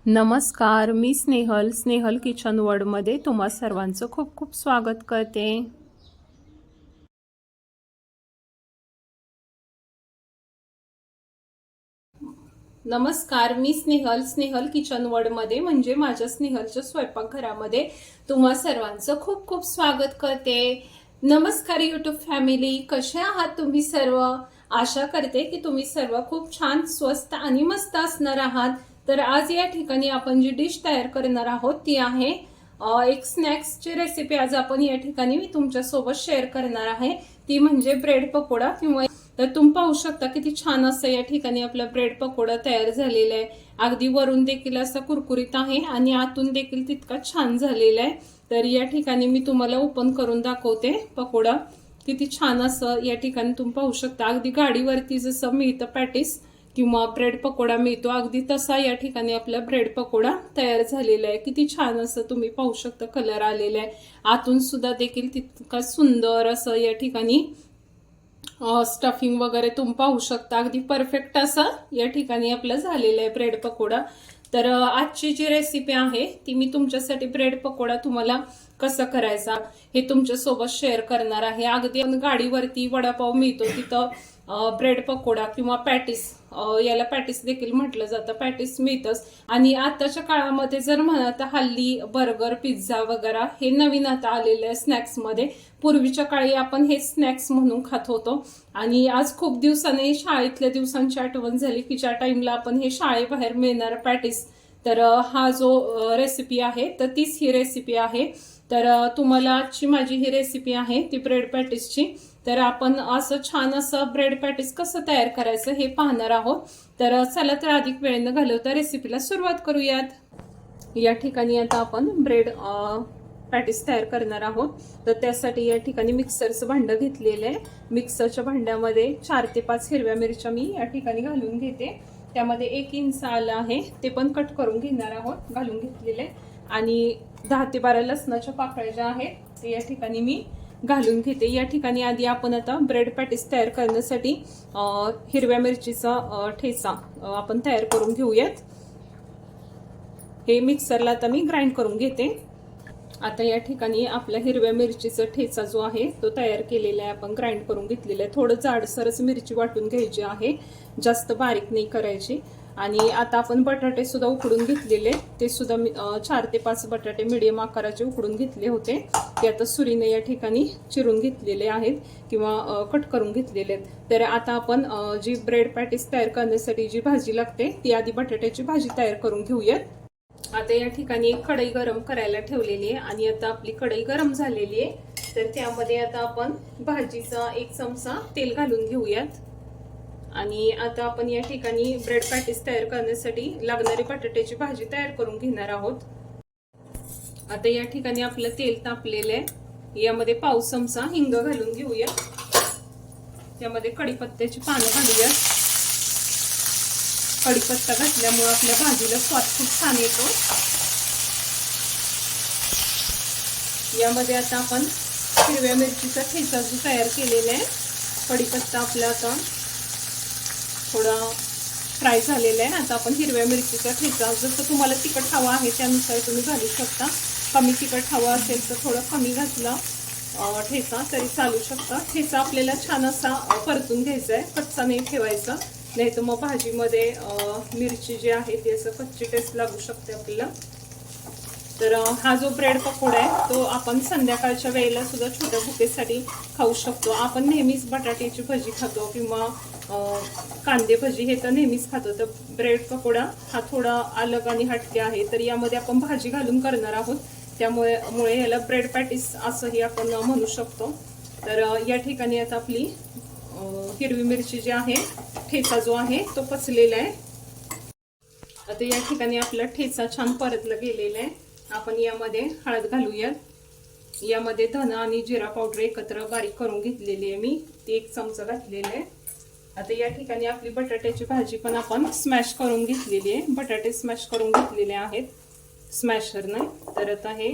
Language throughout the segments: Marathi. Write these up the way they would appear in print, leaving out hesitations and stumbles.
नमस्कार, मी स्नेहल किचन वर्ल्डमध्ये तुम्हा सर्वांचं खूप खूप स्वागत करते। नमस्कार, मी स्नेहल किचन वर्ल्डमध्ये म्हणजे माझ्या स्नेहलच्या स्वयंपाकघरामध्ये तुम्हा सर्वांचं खूप खूप स्वागत करते। नमस्कार यूट्यूब फॅमिली, कशा आहात तुम्ही सर्व? आशा करते की तुम्ही सर्व खूप छान, स्वस्त आणि मस्त असणार आहात। तर आज या ठिकाणी आपण जी डिश तयार करणार आहोत ती आहे एक स्नॅक्सची रेसिपी। आज आपण या ठिकाणी मी तुमच्या सोबत शेअर करणार आहे, ती म्हणजे ब्रेड पकोडा किंवा तर तुम्ही पाहू शकता किती छान असं या ठिकाणी आपला ब्रेड पकोडा तयार झालेला आहे। अगदी वरून देखील असा कुरकुरीत आहे आणि आतून देखील तितका छान झालेला आहे। तर या ठिकाणी मी तुम्हाला ओपन करून दाखवते पकोडा। किती छान असं या ठिकाणी तुम्ही पाहू शकता, अगदी गाडीवरती जसं मिळतं पॅटीस किंवा ब्रेड पकोडा मिळतो अगदी तसा या ठिकाणी आपला ब्रेड पकोडा तयार झालेला आहे। किती छान असं तुम्ही पाहू शकता, कलर आलेला आहे, आतून सुद्धा देखील तितका सुंदर असं या ठिकाणी स्टफिंग वगैरे तुम्ही पाहू शकता, अगदी परफेक्ट असं या ठिकाणी आपलं झालेलं आहे ब्रेड पकोडा। तर आजची जी रेसिपी आहे ती मी तुमच्यासाठी ब्रेड पकोडा तुम्हाला कसं करायचा हे तुमच्या सोबत शेअर करणार आहे। अगदी गाडीवरती वडापाव मिळतो तिथं ब्रेड पकोडा किंवा पॅटीस, याला पॅटीस देखील म्हटलं जातं, पॅटीस मिळतच। आणि आताच्या काळामध्ये जर म्हणा तर हल्ली बर्गर, पिझ्झा वगैरे हे नवीन आता आलेले आहे स्नॅक्स मध्ये। पूर्वीच्या काळी आपण हे स्नॅक्स म्हणून खात होतो आणि आज खूप दिवसांनी शाळेतल्या दिवसांची आठवण झाली की ज्या टाइमला आपण हे शाळेबाहेर मिळणार पॅटीस। तर हा जो रेसिपी आहे तर तीच ही रेसिपी आहे। तर तुम्हाला आजची माझी ही रेसिपी आहे ती ब्रेड पॅटीसची। तर आपण असं छान असं ब्रेड पॅटीस कसं तयार करायचं हे पाहणार आहोत। तर चला तर अधिक वेळ न घालवता रेसिपीला सुरुवात करूयात। या ठिकाणी आता आपण ब्रेड पॅटीस तयार करणार आहोत। तर त्यासाठी या ठिकाणी मिक्सरचं भांडं घेतलेलं आहे। मिक्सरच्या भांड्यामध्ये 4 ते 5 हिरव्या मिरच्या मी या ठिकाणी घालून घेते। त्यामध्ये 1 इंच आलं आहे ते पण कट करून घेणार आहोत, घालून घेतलेले। आणि 10 ते 12 लसणाच्या पाकळ्या ज्या आहेत ते या ठिकाणी मी घालून घेते। या ठिकाणी आधी आपण आता ब्रेड पॅटीस तयार करण्यासाठी हिरव्या मिरचीचा ठेचा आपण तयार करून घेऊयात। हे मिक्सरला आता मी ग्राइंड करून घेते। आता या ठिकाणी आपला हिरव्या मिरचीचा ठेचा जो आहे तो तयार केलेला आहे, आपण ग्राइंड करून घेतलेला आहे। थोडं जाडसरच मिरची वाटून घ्यायची आहे, जास्त बारीक नाही करायची। आणि आता आपण बटाटे सुद्धा उकडून घेतलेले, ते सुद्धा 4 ते 5 बटाटे मीडियम आकाराचे उकडून घेतले होते, ते आता सुरीने या ठिकाणी चिरून घेतलेले आहेत किंवा कट करून घेतलेले आहेत। तर आता आपण जी ब्रेड पॅटीस तयार करण्यासाठी जी भाजी लागते ती आधी बटाट्याची भाजी तयार करून घेऊयात। आता या ठिकाणी एक कढई गरम करायला ठेवलेली आहे आणि आता आपली कढई गरम झालेली आहे। तर त्यामध्ये आता आपण भाजीचा 1 चमचा तेल घालून घेऊयात। आणि आता आपण या ठिकाणी ब्रेड पॅटीस तयार करण्यासाठी लागणारी बटाट्याची भाजी तयार करून घेणार आहोत। आता या ठिकाणी आपलं तेल तापलेलं आहे, यामध्ये पाव चमचा हिंग घालून घेऊया। त्यामध्ये कढीपत्त्याची पानं घालूया। कढीपत्ता घातल्यामुळे आपल्या भाजीला स्वाद खूप छान येतो। यामध्ये आता आपण हिरव्या मिरचीचा ठेचा जो तयार केलेला आहे, कढीपत्ता आपला आता थोडा फ्राय झालेला आहे। आता आपण हिरव्या मिरचीचा ठेचा, जसं तुम्हाला तिखट हवा आहे त्यानुसार तुम्ही घालू शकता। कमी तिखट हवा असेल तर थोडं कमी घातला ठेचा तरी चालू शकता। ठेचा आपल्याला छान असा परतून घ्यायचा आहे, कच्चा नाही ठेवायचा, नाही तर मग भाजीमध्ये मिरची जी आहे ती असं कच्ची टेस्ट लागू शकते आपल्याला। तर हा जो ब्रेड पकोडा आहे तो आपण संध्याकाळच्या वेळेला सुद्धा छोट्या भुकेसाठी खाऊ शकतो। आपण नेहमीच बटाट्याची भजी खातो किंवा कांदे भजी हे तर नेहमीच खातो, तर ब्रेड पकोडा हा थोडा अलग आणि हटके आहे। तर यामध्ये आपण भाजी घालून करणार आहोत, त्यामुळे याला ब्रेड पॅटीस असंही आपण म्हणू शकतो। तर या ठिकाणी आता आपली हिरवी मिरची जी आहे, ठेचा जो आहे तो पचलेला आहे। आता या ठिकाणी आपला ठेचा छान परतला गेलेला आहे। आपण यामध्ये हळद घालूयात। यामध्ये धना आणि जिरा पावडर एकत्र बारीक करून घेतलेली आहे मी, ती 1 चमचा घातलेली आहे। आता या ठिकाणी आपली बटाट्याची भाजी पण आपण स्मॅश करून घेतलेली आहे, बटाटे स्मॅश करून घेतलेले आहेत स्मॅशरने। तर आता हे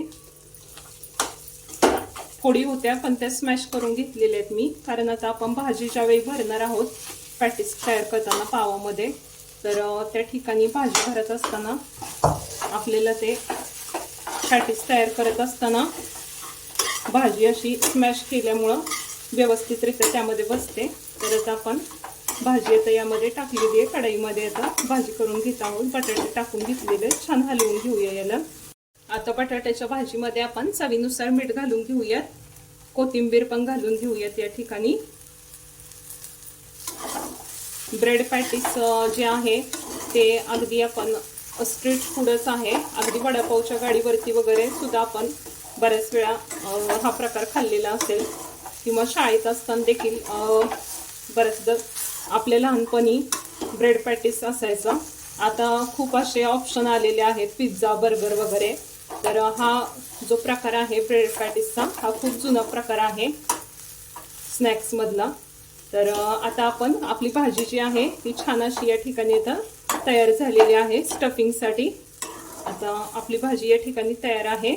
फोडी होत्या पण त्या स्मॅश करून घेतलेल्या आहेत मी, कारण आता आपण भाजीच्या वेळी भरणार आहोत पॅटीस तयार करताना पावामध्ये। तर त्या ठिकाणी भाजी भरत असताना आपल्याला ते पॅटीस तयार करत असताना भाजी अशी स्मॅश केल्यामुळं व्यवस्थितरित्या त्यामध्ये बसते। तर आता आपण भाजी आता यामध्ये टाकलेली आहे, कढईमध्ये आता भाजी करून घेत आहोत। बटाटे टाकून घेतलेले, छान हलवून घेऊया याला। आता बटाट्याच्या भाजीमध्ये आपण चवीनुसार मीठ घालून घेऊयात, कोथिंबीर पण घालून घेऊयात। या ठिकाणी ब्रेड पॅटीस जे आहे ते अगदी आपण स्ट्रीट फूडच आहे, अगदी वडापावच्या गाडीवरती वगैरे सुद्धा आपण बऱ्याच वेळा हा प्रकार खाल्लेला असेल, किंवा शाळेत असताना देखील बऱ्याचदा आपल्या लहानपणी ब्रेड पॅटीस असायचा। आता खूप असे ऑप्शन आलेले आहेत, पिझ्झा, बर्गर वगैरे। तर हा जो प्रकार आहे ब्रेड पॅटीसचा, हा खूप जुना प्रकार आहे स्नॅक्स मधला। तर आता आपण आपली भाजी जी आहे ती छान अशी या ठिकाणी आता तयार झालेली आहे स्टफिंगसाठी। आता आपली भाजी या ठिकाणी तयार आहे।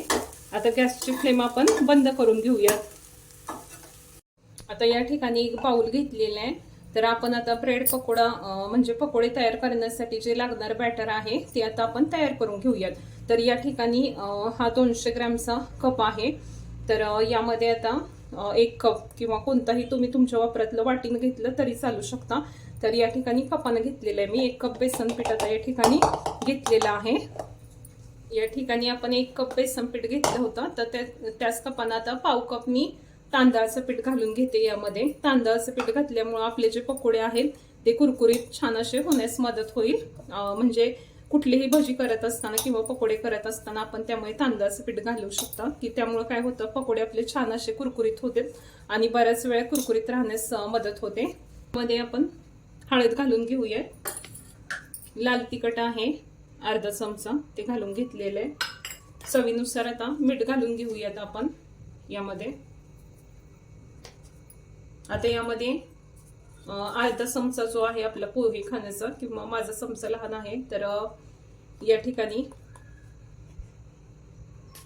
आता गॅसची फ्लेम आपण बंद करून घेऊयात। आता या ठिकाणी एक बाउल घेतलेला आहे। तर आपण आता ब्रेड पकोडा म्हणजे पकोडे तयार करण्यासाठी जे लागणार बॅटर आहे ते आता आपण तयार करून घेऊयात। तर या ठिकाणी हा 200 ग्रॅमचा कप आहे। तर यामध्ये आता 1 कप किंवा कोणताही तुम्ही तुमच्या वापरातलं वाटीनं घेतलं तरी चालू शकता। तर या ठिकाणी कपानं घेतलेलं आहे मी, 1 कप बेसन पीठ आता या ठिकाणी घेतलेलं आहे। या ठिकाणी आपण 1 कप बेसन पीठ घेतलं होतं, तर त्याच कपानं आता पाव कप मी तांदळाचं पीठ घालून घेते यामध्ये। तांदळाचं पीठ घातल्यामुळे आपले जे पकोडे आहेत ते कुरकुरीत छान असे होण्यास मदत होईल। म्हणजे कुठलीही भजी करत असताना किंवा पकोडे करत असताना आपण त्यामुळे तांदळाचं पीठ घालू शकता, की त्यामुळे काय होतं, पकोडे आपले छान असे कुरकुरीत होते आणि बऱ्याच वेळ कुरकुरीत राहण्यास मदत होते। मध्ये आपण हळद घालून घेऊया, लाल तिखट आहे अर्धा चमचा ते घालून घेतलेलं आहे। चवीनुसार आता मीठ घालून घेऊयात आपण यामध्ये। आता यामध्ये अर्धा चमचा जो आहे आपला पोहे खाण्याचा, किंवा माझा चमचा लहान आहे तर या ठिकाणी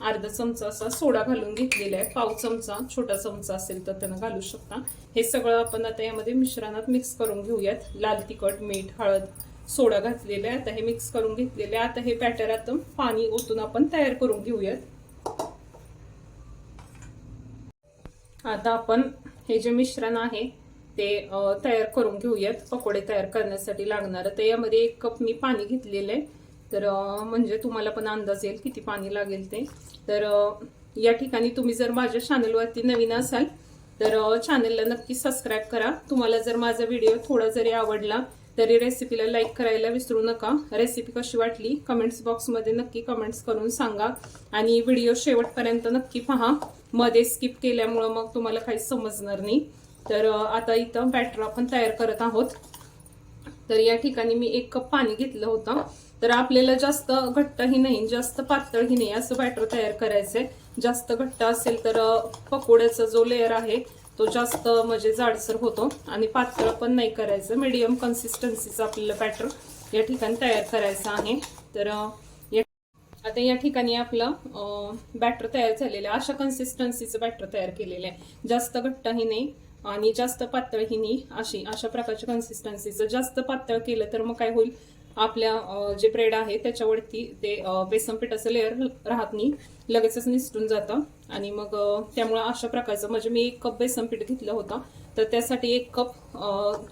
अर्धा चमचा असा सोडा घालून घेतलेला आहे। पाव चमचा छोटा चमचा असेल तर त्यानं घालू शकता। हे सगळं आपण आता यामध्ये मिश्रणात मिक्स करून घेऊयात। लाल तिखट, मीठ, हळद, सोडा घातलेला आहे। आता हे मिक्स करून घेतलेले आहे। आता हे बॅटर आता पाणी ओतून आपण तयार करून घेऊयात। आता आपण हे जे मिश्रण आहे ते तयार करून घेऊयात पकोडे तयार करण्यासाठी लागणार। तर यामध्ये 1 कप मी पाणी घेतलेलं आहे, तर म्हणजे तुम्हाला पण अंदाज येईल किती पाणी लागेल ते। तर या ठिकाणी तुम्ही जर माझ्या चॅनलवरती नवीन असाल तर चॅनलला नक्की सबस्क्राईब करा। तुम्हाला जर माझा व्हिडिओ थोडा जरी आवडला तरी रेसिपीला लाईक करायला विसरू नका। रेसिपी कशी वाटली कमेंट्स बॉक्समध्ये नक्की कमेंट्स करून सांगा, आणि व्हिडिओ शेवटपर्यंत नक्की पहा, मध्ये स्किप केल्यामुळे मग तुम्हाला काही समजणार नाही। तर आता इथं बॅटर आपण तयार करत आहोत। तर या ठिकाणी मी 1 कप पाणी घेतलं होतं। तर आपल्याला जास्त घट्टही नाही जास्त पातळही नाही असं बॅटर तयार करायचंय। जास्त घट्ट असेल तर पकोड्याचा जो लेअर आहे तो जास्त म्हणजे जाडसर होतो, आणि पातळ पण नाही करायचं, मीडियम कन्सिस्टन्सीचं आपल्याला बॅटर या ठिकाणी तयार करायचं आहे। तर आता या ठिकाणी आपलं बॅटर तयार झालेलं आहे। अशा कन्सिस्टन्सीचं बॅटर तयार केलेलं आहे, जास्त घट्टही नाही आणि जास्त पातळही नाही, अशा प्रकारच्या कन्सिस्टन्सीचं। जास्त पातळ केलं तर मग काय होईल, आपल्या जे ब्रेड आहे त्याच्यावरती ते बेसन पिठाचं लेअर राहत नाही, लगेचच निसटून जातं। आणि मग त्यामुळे अशा प्रकारचं म्हणजे मी 1 कप बेसन पीठ घेतलं होतं, तर त्यासाठी 1 कप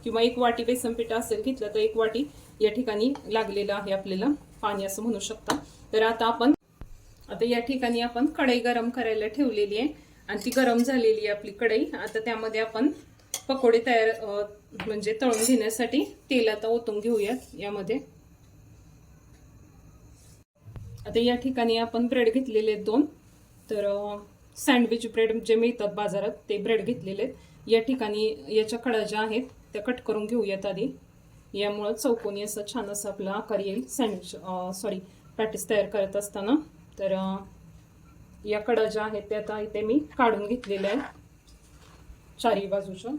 किंवा 1 वाटी बेसन पीठ असेल घेतलं तर 1 वाटी या ठिकाणी लागलेलं आहे आपल्याला पाणी असं म्हणू शकता। तर आता या ठिकाणी आपण कढई गरम करायला ठेवलेली आहे, आणि ती गरम झालेली आहे आपली कढई। आता त्यामध्ये आपण पकोडे तयार म्हणजे तळून घेण्यासाठी तेल आता ओतून घेऊयात यामध्ये। आता या ठिकाणी आपण ब्रेड घेतलेले आहेत 2, तर सँडविच ब्रेड जे मिळतात बाजारात ते ब्रेड घेतलेले आहेत। या ठिकाणी याच्या कडा ज्या आहेत त्या कट करून घेऊयात आधी, यामुळे चौकोनी असं छान असं आपला आकार येईल सँडविच पॅटीस तयार करत असताना। तर या कडा ज्या आहेत त्या आता इथे मी काढून घेतलेल्या आहेत चारी बाजूच्या।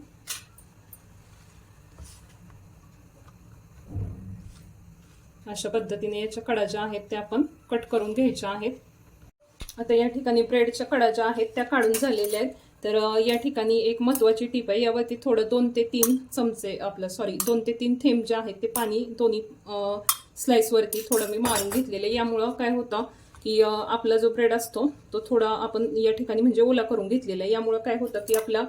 अशा पद्धतीने याच्या कडा ज्या आहेत त्या आपण कट करून घ्यायच्या आहेत। आता या ठिकाणी ब्रेडच्या कडा ज्या आहेत त्या काढून झालेल्या आहेत। तर या ठिकाणी एक महत्त्वाची टीप आहे, यावरती थोडं 2 ते 3 चमचे 2 ते 3 थेंब जे आहेत ते पाणी दोन्ही स्लाइसवरती थोडं मी मारून घेतलेलं आहे. यामुळं काय होतं की आपला जो ब्रेड असतो तो थोडा आपण या ठिकाणी म्हणजे ओला करून घेतलेला आहे. यामुळं काय होतं की आपला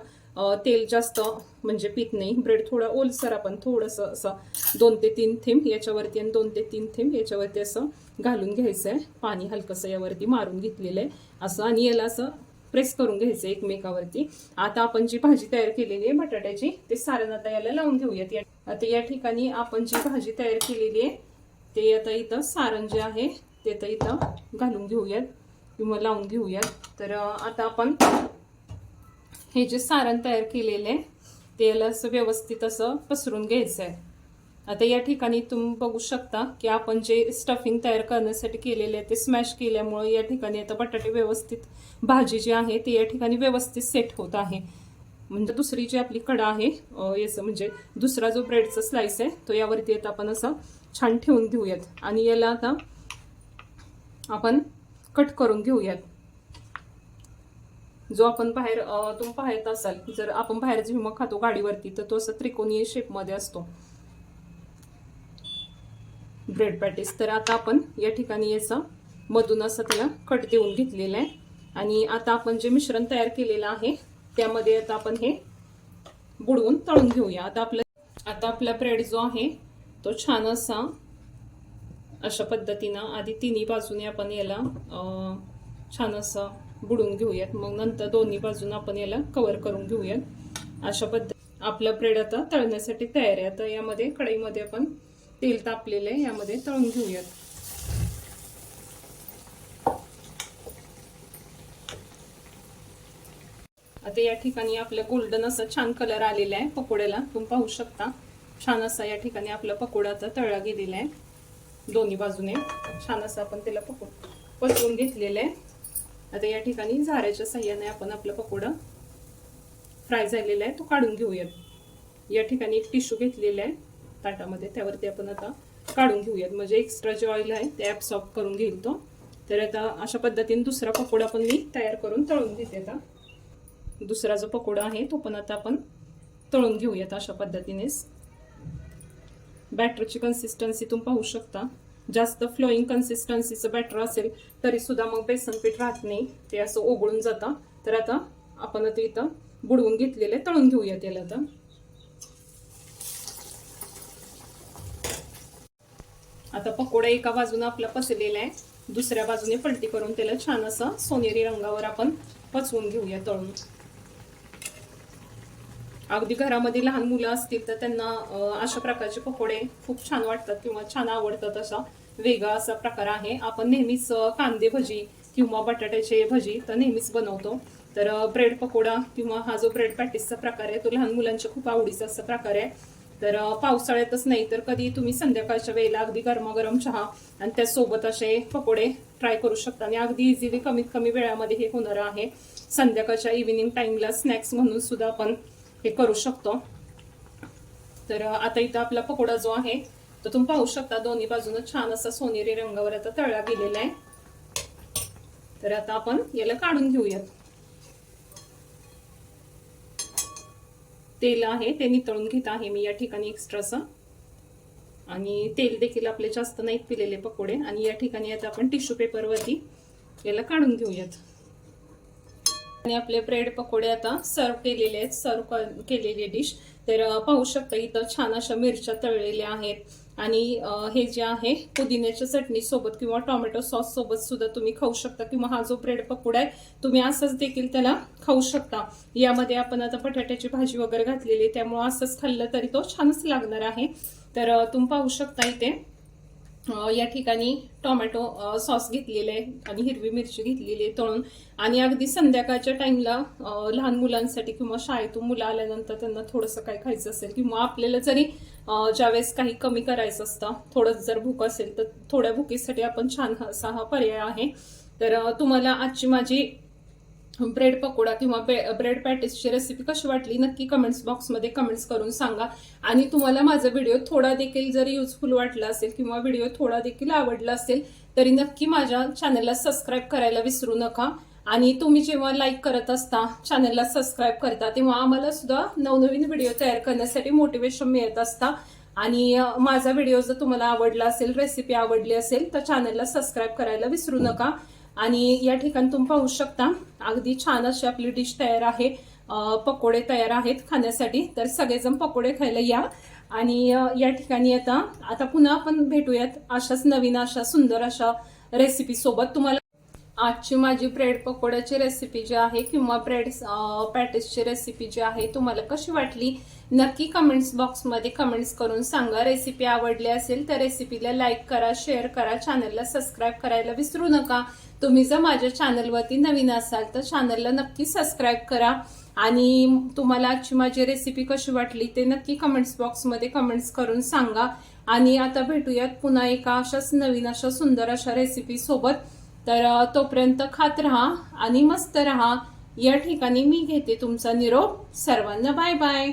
तेल जास्त म्हणजे पित नाही, ब्रेड थोडा ओलसर आपण थोडंसं असं 2 ते 3 थेंब याच्यावरती आणि 2 ते 3 थेंब याच्यावरती असं घालून घ्यायचं आहे. पाणी हलकंसं यावरती मारून घेतलेलं आहे असं, आणि याला असं प्रेस करून घ्यायचं एकमेकावरती. आता आपण जी भाजी तयार केलेली आहे बटाट्याची ते सारण आता याला लावून घेऊयात. आता या ठिकाणी आपण जी भाजी तयार केलेली आहे ते आता इथं सारण जे आहे ते आता इथं घालून घेऊयात किंवा लावून घेऊयात. तर आता आपण हे जे सारण तयार केलेलं आहे ते याला असं व्यवस्थित असं पसरून घ्यायचं आहे. आता या ठिकाणी तुम्ही बघू शकता की आपण जे स्टफिंग तयार करण्यासाठी केलेले आहे ते स्मॅश केल्यामुळे या ठिकाणी आता बटाटे व्यवस्थित भाजी जी आहे ती या ठिकाणी व्यवस्थित सेट होत आहे. म्हणजे दुसरी जी आपली कडा आहे याचं म्हणजे दुसरा जो ब्रेडचा स्लाइस आहे तो यावरती आता आपण असं छान ठेवून घेऊयात आणि याला आता आपण कट करून घेऊयात. जो आपण बाहेर तुम्ही पाहत असाल जर आपण बाहेर जेव्हा खातो गाडीवरती तर तो असं त्रिकोणीय शेपमध्ये असतो ब्रेड पॅटीस. तर आता आपण या ठिकाणी याचं मधून असं त्याला कट देऊन घेतलेलं आहे आणि आता आपण जे मिश्रण तयार केलेलं आहे त्यामध्ये आता आपण हे बुडवून तळून घेऊया. आता आपला ब्रेड जो आहे तो छान अशा पद्धतीनं आधी तिन्ही बाजूने आपण याला छान असं बुडवून घेऊयात, मग नंतर दोन्ही बाजूने आपण याला कव्हर करून घेऊयात. अशा पद्धतीने आपला ब्रेड आता तळण्यासाठी तयार आहे. आता यामध्ये कढईमध्ये आपण तेल तापलेलं आहे यामध्ये तळून घेऊयात. आता या ठिकाणी आपलं गोल्डन असं छान कलर आलेला आहे पकोड्याला, तुम्ही पाहू शकता. छान असा या ठिकाणी आपला पकोडा आता तळला गेलेला आहे. दोन्ही बाजूने छान असं आपण त्याला पसवून घेतलेलं आहे. आता या ठिकाणी झाऱ्याच्या साह्याने आपण आपला पकोडा फ्राय झालेला आहे तो काढून घेऊयात. या ठिकाणी एक टिश्यू घेतलेला आहे ताटामध्ये, त्यावरती आपण आता काढून घेऊयात म्हणजे एक्स्ट्रा जे ऑइल आहे ते ॲब्सॉर्ब करून घेईल तो. तर आता अशा पद्धतीने दुसरा पकोडा पण मी तयार करून तळून घेते. आता दुसरा जो पकोडा आहे तो पण आता आपण तळून घेऊयात. अशा पद्धतीनेच बॅटरची कन्सिस्टन्सी तुम्ही पाहू शकता. जास्त फ्लोईंग कन्सिस्टन्सीचं बॅटर असेल तरी सुद्धा मग बेसन पीठ राहत नाही, ते असं ओघळून जातं. तर आता आपण आता इथं बुडवून घेतलेले तळून घेऊया त्याला. आता पकोडा एका बाजूने आपला पसरलेला आहे, दुसऱ्या बाजूने पलटी करून त्याला छान असं सोनेरी रंगावर आपण पचवून घेऊया तळून. अगदी घरामध्ये लहान मुलं असतील तर त्यांना अशा प्रकारचे पकोडे खूप छान वाटतात किंवा छान आवडतात. असा वेगळा असा प्रकार आहे. आपण नेहमीच कांदे भजी किंवा बटाट्याचे भजी तर नेहमीच बनवतो. तर ब्रेड पकोडा किंवा हा जो ब्रेड पॅटीसचा प्रकार आहे तो लहान मुलांच्या खूप आवडीचा असा प्रकार आहे. तर पावसाळ्यातच नाही तर कधी तुम्ही संध्याकाळच्या वेळेला अगदी गरमागरम चहा आणि त्यासोबत असे पकोडे ट्राय करू शकता आणि अगदी इझिली कमीत कमी वेळामध्ये हे होणार आहे. संध्याकाळच्या इव्हिनिंग टाइमला स्नॅक्स म्हणून सुद्धा आपण हे करू शकतो. तर आता इथं आपला पकोडा जो आहे तो तुम्ही पाहू शकता दोन्ही बाजूने छान असा सोनेरी रंगावर आता तळला गेलेला आहे. तर आता आपण याला काढून घेऊयात. तेल आहे ते नितळून घेत आहे मी या ठिकाणी एक्स्ट्राचं, आणि तेल देखील आपले जास्त नाहीत पिलेले पकोडे. आणि या ठिकाणी आता आपण टिश्यू पेपरवरती याला काढून घेऊयात. आणि आपले ब्रेड पकोडे आता सर्व केलेले आहेत, सर्व केलेले डिश. तर पाहू शकता इथं छान अशा मिरच्या तळलेल्या आहेत आणि हे जे आहे पुदिन्याच्या चटणी सोबत किंवा टोमॅटो सॉस सोबत सुद्धा तुम्ही खाऊ शकता, किंवा हा जो ब्रेड पकोडा आहे तुम्ही असंच देखील त्याला खाऊ शकता. यामध्ये आपण आता बटाट्याची भाजी वगैरे घातलेली आहे त्यामुळे असंच खाल्लं तरी तो छानच लागणार आहे. तर तुम्ही पाहू शकता इथे या ठिकाणी टोमॅटो सॉस घेतलेले आहे आणि हिरवी मिरची घेतलेली आहे तळून. आणि अगदी संध्याकाळच्या टाइमला लहान मुलांसाठी किंवा शाळेतून मुलं आल्यानंतर त्यांना थोडंसं काही खायचं असेल किंवा आपल्याला जरी ज्यावेळेस काही कमी करायचं असतं, थोडंच जर भूक असेल तर थोड्या भुकीसाठी आपण छान असा हा पर्याय आहे. तर तुम्हाला आजची माझी ब्रेड पकोडा किंवा ब्रेड पॅटीसची रेसिपी कशी वाटली नक्की कमेंट्स बॉक्समध्ये कमेंट्स करून सांगा. आणि तुम्हाला माझा व्हिडिओ थोडा देखील जर युजफुल वाटला असेल किंवा व्हिडिओ थोडा देखील आवडला असेल तरी नक्की माझ्या चॅनलला सबस्क्राईब करायला विसरू नका. आणि तुम्ही जेव्हा लाईक करत असता, चॅनलला सबस्क्राईब करता, तेव्हा आम्हाला सुद्धा नवनवीन व्हिडिओ तयार करण्यासाठी मोटिवेशन मिळत असता। आणि माझा व्हिडिओ जर तुम्हाला आवडला असेल, रेसिपी आवडली असेल, तर चॅनलला सबस्क्राईब करायला विसरू नका। आणि या ठिकाणी तुम्ही पाहू शकता अगदी छान अशी आपली डिश तयार आहे। पकोडे तयार आहेत खाण्यासाठी, तर सगळेजण पकोडे खायला या। आणि या ठिकाणी आता पुन्हा आपण भेटूयात अशाच नवीन अशा सुंदर अशा रेसिपी सोबत। तुम्हाला आजची माझी ब्रेड पकोड्याची रेसिपी जी आहे किंवा ब्रेड पॅटिसची रेसिपी जी आहे तुम्हाला कशी वाटली नक्की कमेंट्स बॉक्समध्ये कमेंट्स करून सांगा। रेसिपी आवडली असेल तर रेसिपीला लाईक करा, शेअर करा, चॅनलला सबस्क्राईब करायला विसरू नका। तुम्ही जर माझ्या चॅनलवरती नवीन असाल तर चॅनलला नक्की सबस्क्राईब करा। आणि तुम्हाला आजची माझी रेसिपी कशी वाटली ते नक्की कमेंट्स बॉक्समध्ये कमेंट्स करून सांगा। आणि आता भेटूयात पुन्हा एका अशाच नवीन अशा सुंदर अशा रेसिपी सोबत। तर तोपर्यंत खात रहा आणि मस्त रहा। या ठिकाणी मी घेते तुमचा निरोप। सर्वांना बाय बाय।